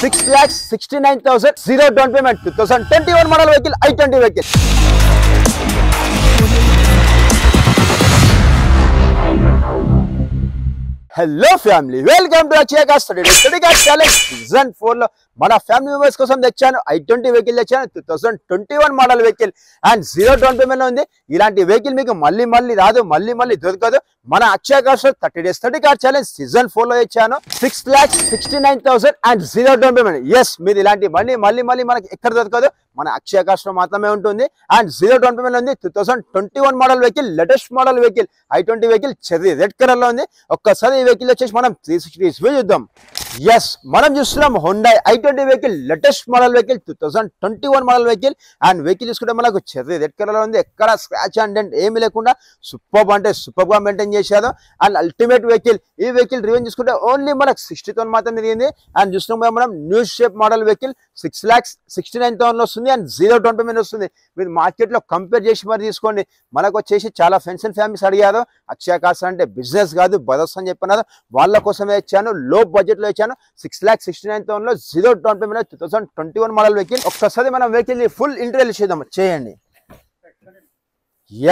6,69,000 zero down payment 2021 model vehicle i20 vehicle. Hello family, welcome to Akshaya cars. Study cars challenge season 4 లో మన family members కోసం తెచ్చాను i20 vehicle తెచ్చాను. 2021 model vehicle and zero down payment లో ఉంది. ఇలాంటి vehicle మీకు మళ్ళీ రాదు, మళ్ళీ దొరకదు. మన Akshaya cars 30 days study car challenge season 4 లో తెచ్చాను. 6,69,000 and zero down payment. Yes, మీరు ఇలాంటి మళ్ళీ మనకి ఎక్కడ దొరకదు, మన అక్షయ కార్స్ లో మాత్రమే ఉంటుంది. అండ్ జీరో డౌన్ పేమెంట్ ఉంది. 2021 model vehicle, latest model vehicle i20 vehicle, cherry red colour లో ఉంది. ఒక్కసారి ఈ వెహికల్ వచ్చేసి మనం 360 చూద్దాం. ఎస్, మనం చూస్తున్నాం Hyundai i20 vehicle, latest model vehicle, 2021 model vehicle. And vehicle చూసుకుంటే మనకు చెర్రీ రెడ్ కలర్ లో ఉంది. ఎక్కడ స్క్రాచ్ అండ్ డెంట్ ఏమీ లేకుండా సూపర్ అంటే సూపర్ గా మెయింటైన్ చేశారు. And ultimate vehicle. ఈ వెహికల్ రివెన్యూ చూసుకుంటే ఓన్లీ మనకు 60,000 మాత్రం తిరిగింది. అండ్ చూస్తున్నాం మనం న్యూ షేప్ మోడల్ వెహికల్ 6,69,000 లో వస్తుంది. అండ్ జీరో డౌన్ పేమెంట్ వస్తుంది. మీరు మార్కెట్ లో కంపేర్ చేసి మరి తీసుకోండి. మనకు వచ్చేసి చాలా ఫ్రెండ్స్ అండ్ ఫ్యామిలీస్ అడిగారు, అక్షయ కార్స్ అంటే బిజినెస్ కాదు భరోసా అని చెప్పినారు. వాళ్ళ కోసమే ఇచ్చాను, లో బడ్జెట్ లో ఇచ్చాను. 6,69,000 లో zero down payment 2021 model vehicle. ఒక్కసారి మనం వెహికల్ ఫుల్ ఇంటీరియర్ చేయండి.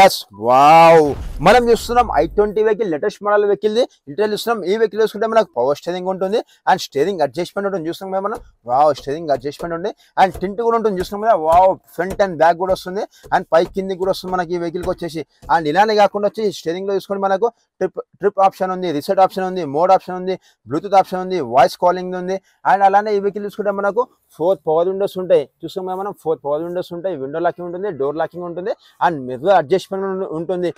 ఎస్, వావ్, మనం చూస్తున్నాం i20 vehicle, latest model vehicle interior చూస్తున్నాం. ఈ వెహికల్ చూసుకుంటే మనకు పవర్ స్టీరింగ్ ఉంటుంది. అండ్ స్టీరింగ్ అడ్జస్ట్మెంట్ ఉంటుంది. చూస్తున్నాం మనం, వావ్, స్టీరింగ్ అడ్జస్ట్మెంట్ ఉంది. అండ్ టింట్ కూడా ఉంటుంది. చూస్తున్నాం కదా, వావ్, ఫ్రంట్ అండ్ బ్యాక్ కూడా వస్తుంది. అండ్ పై కింది కూడా వస్తుంది మనకి ఈ వెహికల్కి వచ్చేసి. అండ్ ఇలానే కాకుండా వచ్చి స్టీరింగ్ లో చూసుకుంటే మనకు ట్రిప్ ఆప్షన్ ఉంది, రిసెట్ ఆప్షన్ ఉంది, మోడ్ ఆప్షన్ ఉంది, బ్లూటూత్ ఆప్షన్ ఉంది, వాయిస్ కాలింగ్ ఉంది. అండ్ అలానే ఈ వెహికల్ చూసుకుంటే మనకు 4 పవర్ విండోస్ ఉంటాయి. చూస్తాం మనం 4 పవర్ విండోస్ ఉంటాయి. విండో లాకింగ్ ఉంటుంది, డోర్ లాకింగ్ ఉంటుంది. అండ్ మిర్రర్ అడ్జస్ట్మెంట్ ఉంటుంది.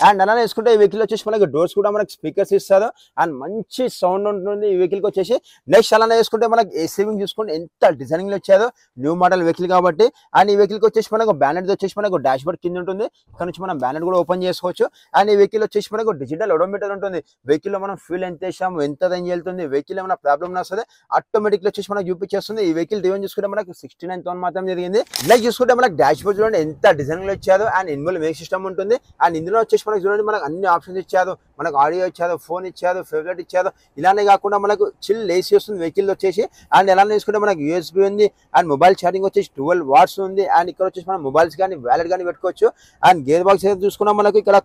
అండ్ అలానే వేసుకుంటే ఈ వెహికల్ వచ్చేసి మనకి డోర్స్ కూడా మనకి స్పీకర్స్ ఇస్తారు. అండ్ మంచి సౌండ్ ఉంటుంది ఈ వెహికల్కి వచ్చేసి. నెక్స్ట్ అలానే వేసుకుంటే మనకి ఏసీవింగ్ చూసుకుంటే ఎంత డిజైనింగ్ లో వచ్చారో, న్యూ మోడల్ వెహికల్ కాబట్టి. అండ్ ఈ వెహికల్కి వచ్చేసి మనకు బ్యానెట్ వచ్చేసి మనకు డాష్ బోర్డ్ కింద ఉంటుంది. ఇక్కడ నుంచి మనం బ్యానెట్ కూడా ఓపెన్ చేసుకోవచ్చు. అండ్ ఈ వెహికల్ వచ్చేసి మనకు డిజిటల్ ఓడోమీటర్ ఉంటుంది. వెహికల్ లో మనం ఫ్యూల్ ఎంత వేసాము, ఎంత రేంజ్ వెళ్తుంది, వెహికల్ ఏమైనా ప్రాబ్లమ్ వస్తుంది ఆటోమేటిక్ వచ్చేసి మనకు చూపించేస్తుంది. ఈ వెహికల్ రివెన్యూ చూసుకుంటే మనకు 69,000 మాత్రం జరిగింది. నెక్స్ట్ చూసుకుంటే మనకు డాష్ బోర్డ్ చూడండి ఎంత డిజైనింగ్ లో ఇచ్చారు. అండ్ ఇన్బుల్ మేక్ సిస్టమ్ ఉంటుంది. అండ్ ఇందులో వచ్చేసి మనకు చూడండి మనకు అన్ని ఆప్షన్స్ ఇచ్చారు. మనకు ఆడియో ఇచ్చారు, ఫోన్ ఇచ్చారు, ఫేవరెట్ ఇచ్చారు. ఇలానే కాకుండా మనకు చిల్ ఏసీ వస్తుంది వెహికల్ వచ్చేసి. అండ్ ఎలానే తీసుకుంటే మనకు USB ఉంది. అండ్ మొబైల్ ఛార్జింగ్ వచ్చేసి 12 వాట్స్ ఉంది. అండ్ ఇక్కడ వచ్చేసి మనం మొబైల్స్ కానీ వ్యాలెట్ కానీ పెట్టుకోవచ్చు. అండ్ గేర్ బాక్స్ అయితే చూసుకున్నాం మనకు ఇక్కడ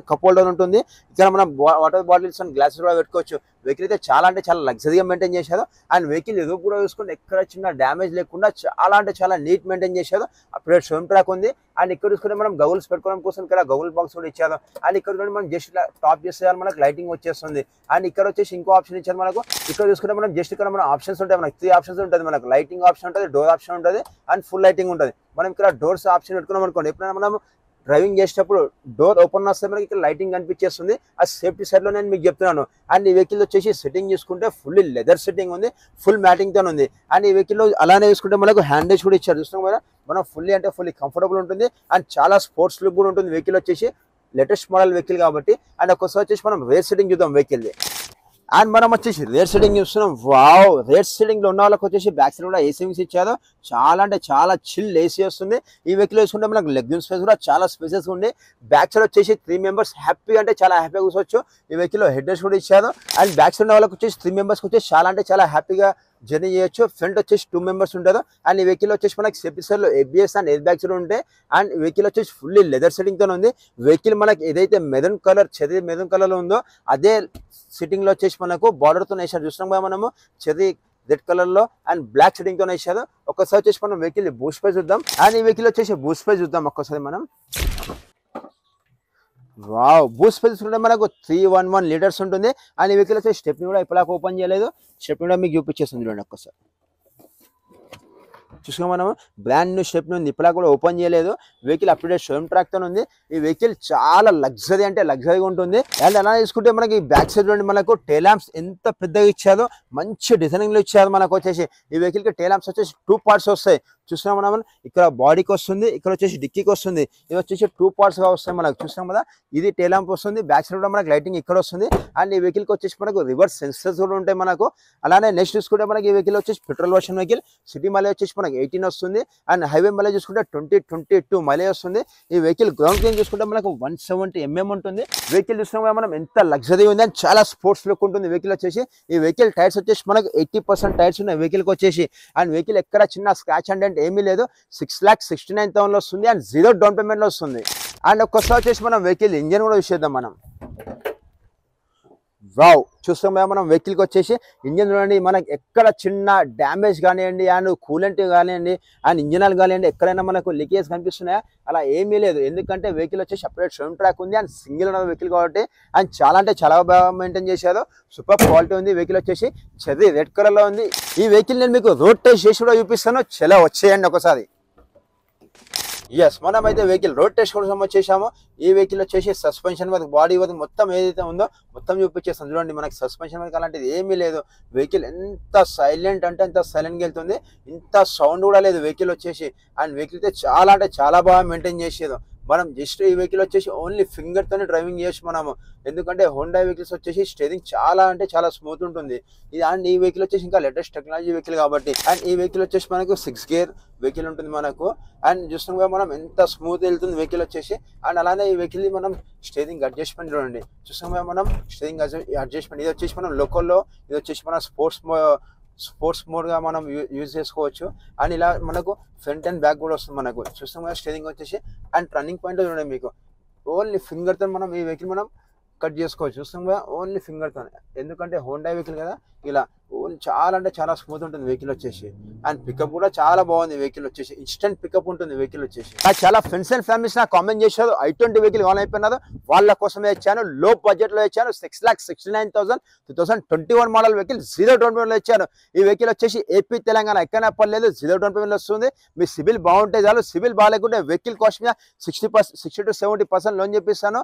కప్ హోల్డర్ ఉంటుంది. ఇక్కడ మనం వాటర్ బాటిల్స్ అండ్ గ్లాసెస్ కూడా పెట్టుకోవచ్చు. వెహికల్ అయితే చాలా అంటే చాలా లగ్జరీగా మెయింటైన్ చేశారు. అండ్ వెహికల్ ఎదుగు కూడా చూసుకుంటే ఎక్కడ చిన్న డ్యామేజ్ లేకుండా చాలా అంటే చాలా నీట్ మెయింటైన్ చేశారు. అప్పుడే షోమ్ ట్రాక్ ఉంది. అండ్ ఇక్కడ చూసుకుంటే మనం గౌల్స్ పెట్టుకోవడం కోసం ఇక్కడ గౌల్ బాక్స్ కూడా ఇచ్చారు. అండ్ ఇక్కడ మనం జస్ట్ టాప్ చేస్తే మనకు లైటింగ్ వచ్చేస్తుంది. అండ్ ఇక్కడ వచ్చేసి ఇంకో ఆప్షన్ ఇచ్చారు మనకు. ఇక్కడ చూసుకుంటే మనం జస్ట్ ఇక్కడ మన ఆప్షన్స్ ఉంటాయి. మనకు 3 ఆప్షన్స్ ఉంటుంది. మనకు లైటింగ్ ఆప్షన్ ఉంటుంది, డోర్ ఆప్షన్ ఉంటుంది, అండ్ ఫుల్ లైటింగ్ ఉంటుంది. మనం ఇక్కడ డోర్స్ ఆప్షన్ పెట్టుకున్నాం అనుకోండి, ఎప్పుడైనా మనం డ్రైవింగ్ చేసేటప్పుడు డోర్ ఓపెన్ వస్తే మనకి ఇక్కడ లైటింగ్ కనిపించేస్తుంది. ఆ సేఫ్టీ సైడ్ లో నేను మీకు చెప్తున్నాను. అండ్ ఈ వెహికల్ వచ్చేసి సెట్టింగ్ చూసుకుంటే ఫుల్లీ లెదర్ సెట్టింగ్ ఉంది, ఫుల్ మ్యాటింగ్ తో ఉంది. అండ్ ఈ వెహికల్ లో అలానే చూసుకుంటే మనకు హ్యాండేజ్ కూడా ఇచ్చారు. చూస్తున్నాం కదా, మనం ఫుల్లీ అంటే ఫుల్లీ కంఫర్టబుల్ ఉంటుంది. అండ్ చాలా స్పోర్ట్స్ లుక్ కూడా ఉంటుంది వెహికల్ వచ్చేసి, లేటెస్ట్ మోడల్ వెహికల్ కాబట్టి. అండ్ ఒకసారి వచ్చేసి మనం రేర్ సెట్టింగ్ చూద్దాం వెహికల్. అండ్ మనం వచ్చేసి రేర్ సెట్టింగ్ చూస్తున్నాం. వావ్, రేర్ సెట్టింగ్ లో ఉన్న వాళ్ళకి వచ్చేసి బ్యాక్ సైడ్ కూడా ఏసీవింగ్స్ ఇచ్చారు. చాలా అంటే చాలా చిల్ ఏసీ వస్తుంది. ఈ వెహికల్ వేసుకుంటే మనకు లెగ్ రూమ్ స్పేస్ కూడా చాలా స్పేసెస్ ఉంది. బ్యాక్ సైడ్ వచ్చేసి 3 మెంబర్స్ హ్యాపీ అంటే చాలా హ్యాపీగా కూర్చోవచ్చు. ఈ వెహికల్ లో హెడ్ రెస్ట్ కూడా ఇచ్చారు. అండ్ బ్యాక్ సైడ్ వాళ్ళకి వచ్చేసి 3 మెంబర్స్ వచ్చేసి చాలా అంటే చాలా హ్యాపీగా జర్నీ చేయొచ్చు. ఫ్రంట్ వచ్చేసి 2 మెంబర్స్ ఉంటారు. అండ్ ఈ వెహికల్ వచ్చేసి మనకి సేఫ్టీ సైడ్ లో ABS అండ్ ఎయిర్ బ్యాగ్స్ కూడా ఉంటాయి. అండ్ వెహికల్ వచ్చేసి ఫుల్లీ లెదర్ సెట్టింగ్ తో ఉంది. వెహికల్ మనకి ఏదైతే maroon colour cherry maroon colour లో ఉందో అదే సిట్టింగ్ లో వచ్చేసి మనకు బార్డర్ తో వేసారు. చూస్తున్నాం కదా మనము చెర్రీ రెడ్ కలర్ లో అండ్ బ్లాక్ సెట్టింగ్ తో వేసారు. ఒక్కసారి వచ్చేసి మనం వెహికల్ బూస్ట్ ప్రైస్ చూద్దాం. అండ్ ఈ వెహికల్ వచ్చేసి బూస్ట్ ప్రైస్ చూద్దాం ఒక్కసారి మనం. వావ్, బూస్ట్ ప్రైస్ చూసుకుంటే మనకు 311 లీటర్స్ ఉంటుంది. అండ్ ఈ వెహికల్ వచ్చేసి స్టెప్ని కూడా ఇప్పటిదాకా ఓపెన్ చేయలేదు. స్టెప్ని కూడా మీకు చూపించేస్తుంది చూడండి ఒక్కసారి. చూసుకున్నాం మనం బ్రాండ్ న్యూ స్టెప్ ఉంది, ఇప్పటిలా కూడా ఓపెన్ చేయలేదు. వెహికల్ అప్డేట్ షోరూమ్ ట్రాక్ తో ఉంది. ఈ వెహికల్ చాలా లగ్జరీ అంటే లగ్జరీగా ఉంటుంది. అండ్ అలా తీసుకుంటే మనకి బ్యాక్ సైడ్ నుండి మనకు టైల్ ల్యాంప్స్ ఎంత పెద్దగా ఇచ్చారో, మంచి డిజైనింగ్ లో ఇచ్చారు. మనకు వచ్చేసి ఈ వెహికల్ కి టైల్ ల్యాంప్స్ వచ్చేసి 2 పార్ట్స్ వస్తాయి. చూస్తున్నాం మనం ఇక్కడ బాడీకి వస్తుంది, ఇక్కడ వచ్చేసి డిక్కీకి వస్తుంది. ఇది వచ్చేసి 2 పార్ట్స్ గా వస్తాయి మనకు. చూస్తున్నాం కదా, ఇది టైల్ ల్యాంప్ వస్తుంది, బ్యాక్ సైడ్ కూడా మనకి లైటింగ్ ఇక్కడ వస్తుంది. అండ్ ఈ వెహికల్ కి వచ్చేసి మనకు రివర్స్ సెన్సర్స్ కూడా ఉంటాయి మనకు. అలానే నెక్స్ట్ చూసుకుంటే మనకి ఈ వెహికల్ వచ్చేసి petrol version vehicle. City mileage వచ్చేసి మనకి 18 వస్తుంది. అండ్ హైవే మైలేజ్ చూసుకుంటే 20-22 మైలేజ్ వస్తుంది. ఈ వెహికల్ గ్రౌండ్ క్లీన్ చూసుకుంటే మనకు 170 mm ఉంటుంది. వెహికల్ చూసినా మనం ఎంత లగ్జరీ ఉంది అండ్ చాలా స్పోర్ట్స్ లుక్ ఉంటుంది వెహికల్ వచ్చేసి. ఈ వెహికల్ టైర్స్ వచ్చేసి మనకు 80% టైర్స్ ఉన్నాయి వెహికల్కి వచ్చేసి. అండ్ వెహికల్ ఎక్కడ చిన్న స్క్రాచ్ అంటే ఏమీ లేదు. 6,69,000 వస్తుంది అండ్ 0 డౌన్ పేమెంట్ లో వస్తుంది. అండ్ ఒక్కసారి వచ్చేసి మనం వెహికల్ ఇంజన్ కూడా చూసేద్దాం మనం. వావ్, చూస్తాం మనం వెహికల్కి వచ్చేసి ఇంజన్ చూడండి, మనకి ఎక్కడ చిన్న డ్యామేజ్ కానివ్వండి అండ్ కూలెంట్ కానివ్వండి అండ్ ఇంజన్ ఆయిల్ కానివ్వండి ఎక్కడైనా మనకు లీకేజ్ కనిపిస్తున్నాయా, అలా ఏమీ లేదు. ఎందుకంటే వెహికల్ వచ్చేసి సపరేట్ సౌండ్ ట్రాక్ ఉంది అండ్ సింగిల్ ఉన్న వెహికల్ కాబట్టి అండ్ చాలా అంటే చాలా బాగా మెయింటైన్ చేశారు. సూపర్ క్వాలిటీ ఉంది. వెహికల్ వచ్చేసి చెర్రీ రెడ్ కలర్ లో ఉంది. ఈ వెహికల్ నేను మీకు రోడ్ టెస్ట్ చేసి కూడా చూపిస్తాను. చాలా వచ్చేయండి ఒకసారి. ఎస్, మనమైతే వెహికల్ రోడ్ టెస్ట్ కోసం వచ్చేసాము. ఈ వెహికల్ వచ్చేసి సస్పెన్షన్ వరకు బాడీ వరకు మొత్తం ఏదైతే ఉందో మొత్తం చూపించేస్తాం. చూడండి, మనకి సస్పెన్షన్ వరకు అలాంటిది ఏమీ లేదు. వెహికల్ ఎంత సైలెంట్ అంటే అంత సైలెంట్గా వెళ్తుంది. ఇంత సౌండ్ కూడా లేదు వెహికల్ వచ్చేసి. అండ్ వెహికల్ అయితే చాలా అంటే చాలా బాగా మెయింటైన్ చేసేది. మనం జస్ట్ ఈ వెహికల్ వచ్చేసి ఓన్లీ ఫింగర్ తోనే డ్రైవింగ్ చేయొచ్చు మనము. ఎందుకంటే హోండా వెహికల్స్ వచ్చేసి స్టీరింగ్ చాలా అంటే చాలా స్మూత్ ఉంటుంది. ఇది అండ్ ఈ వెహికల్ వచ్చేసి ఇంకా లేటెస్ట్ టెక్నాలజీ వెహికల్ కాబట్టి. అండ్ ఈ వెహికల్ వచ్చేసి మనకు 6 గేర్ వెహికల్ ఉంటుంది మనకు. అండ్ చూస్తున్నాం మనం ఎంత స్మూత్ వెళ్తుంది వెహికల్ వచ్చేసి. అండ్ అలానే ఈ వెహికల్ మనం స్టీరింగ్ అడ్జస్ట్మెంట్ చూడండి, చూస్తున్నాం మనం స్టీరింగ్ అడ్జస్ట్మెంట్. ఇది వచ్చేసి మనం లోకల్లో, ఇది వచ్చేసి మన స్పోర్ట్స్ మోడ్ గా మనం యూజ్ చేసుకోవచ్చు. అండ్ ఇలా మనకు ఫ్రంట్ అండ్ బ్యాక్ కూడా వస్తుంది మనకు. చూస్తాం కదా స్టీరింగ్ వచ్చేసి. అండ్ టర్నింగ్ పాయింట్ చూడండి, మీకు ఓన్లీ ఫింగర్ తో మనం ఈ వెహికల్ మనం కట్ చేసుకోవచ్చు. చూస్తాం కదా ఓన్లీ ఫింగర్ తో. ఎందుకంటే హోండా వెహికల్ కదా, ఇలా చాలా అంటే చాలా స్మూత్ ఉంటుంది వెహికల్ వచ్చేసి. అండ్ పికప్ కూడా చాలా బాగుంది వెహికల్ వచ్చేసి. ఇన్స్టెంట్ పికప్ ఉంటుంది వెహికల్ వచ్చేసి. చాలా ఫ్రెండ్స్ అండ్ ఫ్యామిలీస్ నాకు కామెంట్ చేశారు i20 వెహికల్ కావాలి అయిపోయినారు, వాళ్ళ కోసమే ఇచ్చాను. లో బడ్జెట్ లో ఇచ్చాను. 6,69,000 2021 మోడల్ వెహికల్ 0 డౌన్ పేమెంట్ లో ఇచ్చాను. ఈ వెహికల్ వచ్చేసి ఏపీ తెలంగాణ ఎక్కడైనా పర్లేదు 0 డౌన్ పేమెంట్ వస్తుంది. మీ సిబిల్ బాగుంటే చాలు. సిబిల్ బాగాలేకుంటే వెహికల్ కాస్ట్ మీద 60 to 70% లోన్ చెప్పిస్తాను.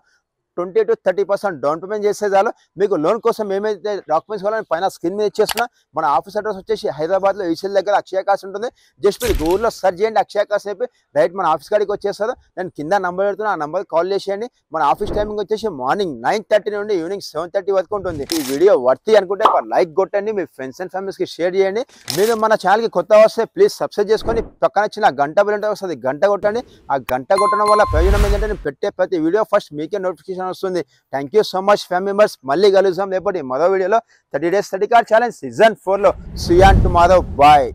20 to 30% డౌన్ పేమెంట్ చేసే చాలు. మీకు లోన్ కోసం ఏమైతే డాక్యుమెంట్స్ కావాలని పైన స్క్రీన్ మీద ఇచ్చేస్తున్నా. మన ఆఫీస్ అడ్రస్ వచ్చేసి హైదరాబాద్ లో ఈసీఎల్ దగ్గర అక్షయ కాస్ట్ ఉంటుంది. జస్ట్ మీరు గూగుల్లో సర్చ్ చేయండి అక్షయ కాస్ట్ చెప్పి రైట్ మన ఆఫీస్ కాడికి వచ్చేస్తారు. నేను కింద నంబర్ పెడుతున్నా, ఆ నెంబర్కి కాల్ చేసేయండి. మన ఆఫీస్ టైమింగ్ వచ్చేసి మార్నింగ్ 9:30 నుండి ఈవినింగ్ 7:30 వరకు ఉంటుంది. ఈ వీడియో వర్తి అనుకుంటే ఒక లైక్ కొట్టండి, మీ ఫ్రెండ్స్ అండ్ ఫ్యామిలీస్ కి షేర్ చేయండి. మీరు మన ఛానల్ కి కొత్త వస్తే ప్లీజ్ సబ్స్క్రైబ్ చేసుకొని పక్కన చిన్న గంట బెల్ వస్తుంది, గంట కొట్టండి. ఆ గంట కొట్టడం వల్ల ప్రయోజనం ఏంటంటే నేను పెట్టే ప్రతి వీడియో ఫస్ట్ మీకే నోటిఫికేషన్ వస్తుంది. Thank you so much family members. మళ్ళీ కలుద్దాం రేపటి మరో వీడియోలో 30 days 30 car ఛాలెంజ్ సీజన్ 4 లో. See you tomorrow. బాయ్.